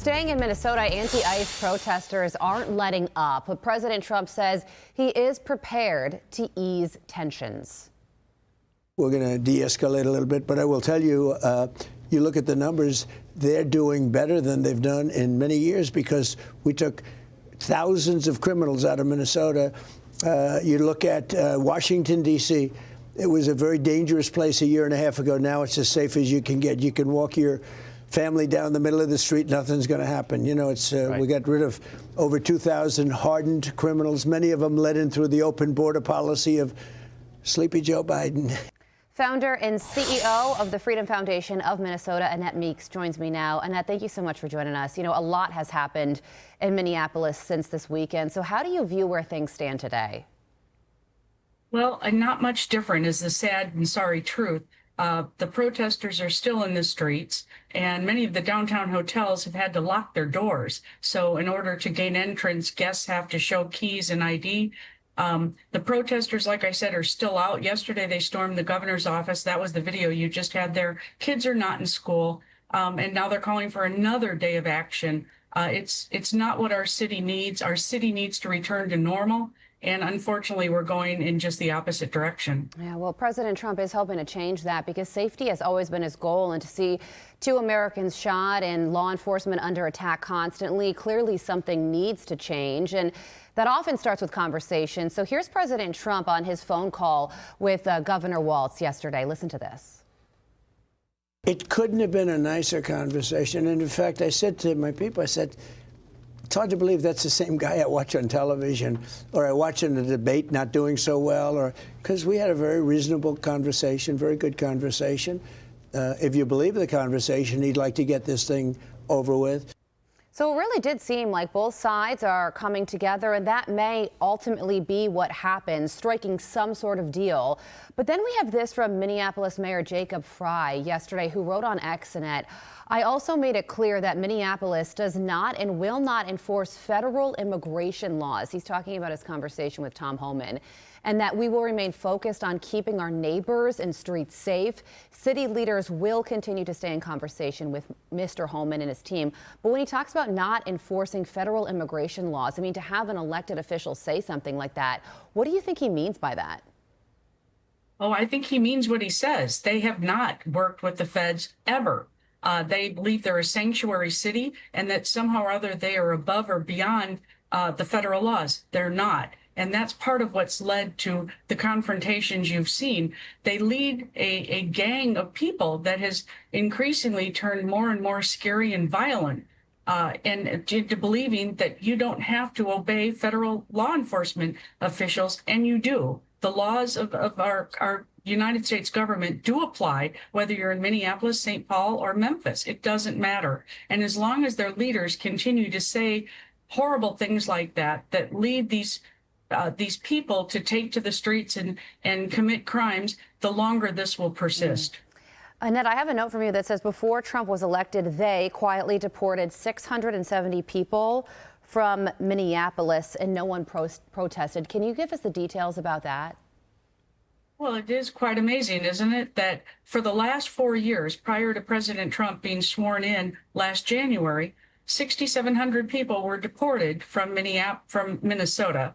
Staying in Minnesota, anti-ICE protesters aren't letting up, but President Trump says he is prepared to ease tensions. We're going to de-escalate a little bit, but I will tell you, you look at the numbers, they're doing better than they've done in many years because we took thousands of criminals out of Minnesota. You look at Washington, D.C., it was a very dangerous place a year and a half ago. Now it's as safe as you can get. You can walk your family down the middle of the street, nothing's going to happen. You know, it's right. We got rid of over 2,000 hardened criminals, many of them led in through the open border policy of Sleepy Joe Biden. Founder and CEO of the Freedom Foundation of Minnesota, Annette Meeks, joins me now. Annette, thank you so much for joining us. You know, a lot has happened in Minneapolis since this weekend. So how do you view where things stand today? Well, not much different is the sad and sorry truth. The protesters are still in the streets, and many of the downtown hotels have had to lock their doors. So in order to gain entrance, guests have to show keys and ID. The protesters, like I said, are still out. Yesterday, they stormed the governor's office. That was the video you just had there. Kids are not in school, and now they're calling for another day of action. It's not what our city needs. Our city needs to return to normal. And unfortunately, we're going in just the opposite direction. Yeah, well, President Trump is hoping to change that because safety has always been his goal. And to see 2 Americans shot and law enforcement under attack constantly, clearly something needs to change. And that often starts with conversation. So here's President Trump on his phone call with Governor Walz yesterday. Listen to this. It couldn't have been a nicer conversation. And in fact, I said to my people, I said, it's hard to believe that's the same guy I watch on television or I watch in a debate not doing so well, or because we had a very reasonable conversation, very good conversation. If you believe the conversation, he'd like to get this thing over with. So it really did seem like both sides are coming together, and that may ultimately be what happens, striking some sort of deal. But then we have this from Minneapolis Mayor Jacob Fry yesterday, who wrote on X, Annette, I also made it clear that Minneapolis does not and will not enforce federal immigration laws. He's talking about his conversation with Tom Homan, and that we will remain focused on keeping our neighbors and streets safe. City leaders will continue to stay in conversation with Mr. Homan and his team. But when he talks about not enforcing federal immigration laws, I mean, to have an elected official say something like that, what do you think he means by that? Oh, I think he means what he says. They have not worked with the feds ever. They believe they're a sanctuary city and that somehow or other they are above or beyond the federal laws. They're not. And that's part of what's led to the confrontations you've seen. They lead a gang of people that has increasingly turned more and more scary and violent, and into believing that you don't have to obey federal law enforcement officials, and you do. The laws of our United States government do apply, whether you're in Minneapolis, St. Paul, or Memphis. It doesn't matter. And as long as their leaders continue to say horrible things like that, that lead these people to take to the streets and commit crimes, the longer this will persist. Annette, I have a note from you that says before Trump was elected, they quietly deported 670 people from Minneapolis and no one protested. Can you give us the details about that? Well, it is quite amazing, isn't it, that for the last 4 years, prior to President Trump being sworn in last January, 6,700 people were deported from Minnesota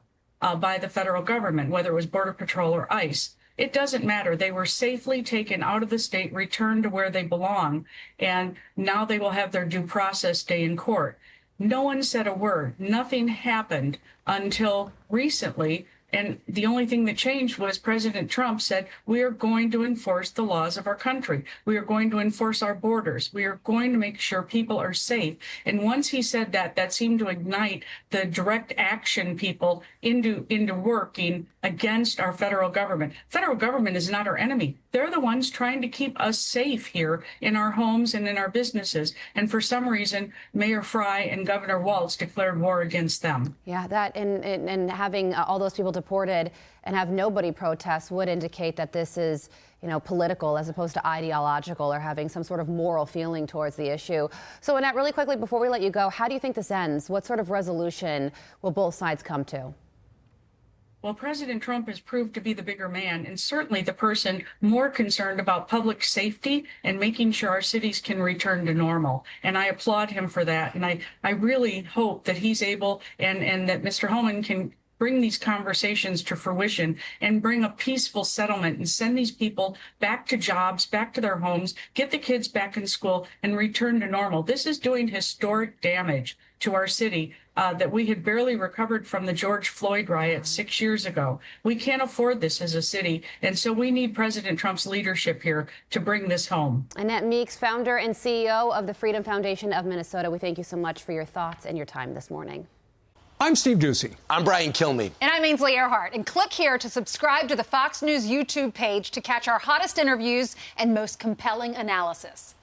by the federal government, whether it was Border Patrol or ICE. It doesn't matter. They were safely taken out of the state, returned to where they belong, and now they will have their due process day in court. No one said a word. Nothing happened until recently. And the only thing that changed was President Trump said, we are going to enforce the laws of our country. We are going to enforce our borders. We are going to make sure people are safe. And once he said that, that seemed to ignite the direct action people into working against our federal government. Federal government is not our enemy. They're the ones trying to keep us safe here in our homes and in our businesses. And for some reason, Mayor Fry and Governor Walz declared war against them. Yeah, that and having all those people deported and have nobody protest would indicate that this is, you know, political as opposed to ideological or having some sort of moral feeling towards the issue. So, Annette, really quickly before we let you go, how do you think this ends? What sort of resolution will both sides come to? Well, President Trump has proved to be the bigger man and certainly the person more concerned about public safety and making sure our cities can return to normal. And I applaud him for that. And I really hope that he's able and that Mr. Homan can bring these conversations to fruition and bring a peaceful settlement and send these people back to jobs, back to their homes, get the kids back in school and return to normal. This is doing historic damage to our city that we had barely recovered from the George Floyd riot 6 years ago. We can't afford this as a city, and so we need President Trump's leadership here to bring this home. Annette Meeks, founder and CEO of the Freedom Foundation of Minnesota, we thank you so much for your thoughts and your time this morning. I'm Steve Ducey. I'm Brian Kilmeade. And I'm Ainsley Earhart. And click here to subscribe to the Fox News YouTube page to catch our hottest interviews and most compelling analysis.